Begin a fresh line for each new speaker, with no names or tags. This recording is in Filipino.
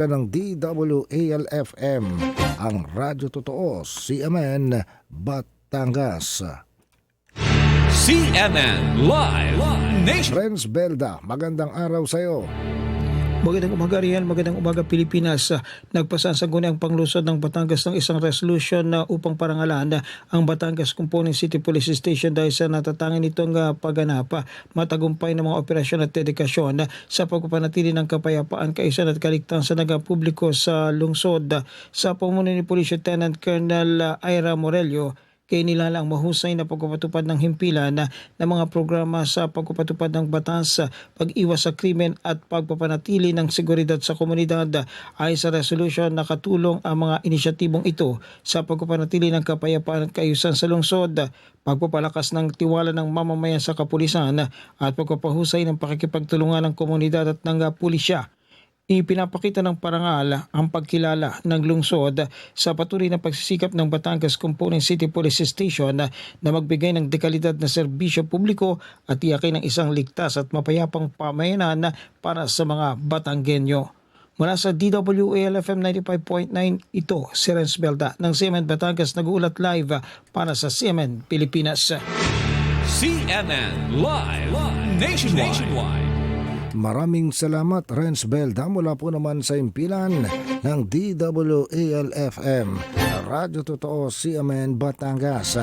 ng DWALFM, ang Radyo Totoo, CMN, Batangas.
CNN Live Nation.
Renz Belda, magandang araw sa iyo.
Magandang umaga Rian, magandang umaga Pilipinas. Nagpasansaguni ang panglusod ng Batangas ng isang resolution upang parangalan ang Batangas Component City Police Station dahil sa natatangin nitong pagganap matagumpay ng mga operasyon at dedikasyon sa pagpapanatili ng kapayapaan, kaayusan at kaligtasan ng publiko sa lungsod. Sa pamumuno ni Police Lieutenant Colonel Ira Morello, kay nilala ang mahusay na pagpapatupad ng himpilan ng mga programa sa pagpapatupad ng batas, pag-iwas sa krimen at pagpapanatili ng seguridad sa komunidad. Ayon sa resolution, nakatulong ang mga inisyatibong ito sa pagpapanatili ng kapayapaan at kaayusan sa lungsod, pagpapalakas ng tiwala ng mamamayan sa kapulisan at pagpapahusay ng pakikipagtulungan ng komunidad at ng pulisya. Ipinapakita ng parangal ang pagkilala ng lungsod sa patuloy na pagsisikap ng Batangas Component City Police Station na magbigay ng dekalidad na serbisyo publiko at tiyakin ng isang ligtas at mapayapang pamayanan para sa mga Batanggenyo. Mula sa DWALFM 95.9, ito si Renz Belda ng CMN Batangas, nag-uulat live para sa CMN Pilipinas.
CNN Live Nationwide.
Maraming salamat, Renz Belda, mula po naman sa impilan ng DWALFM, Radyo Totoo, CMN, Batangas.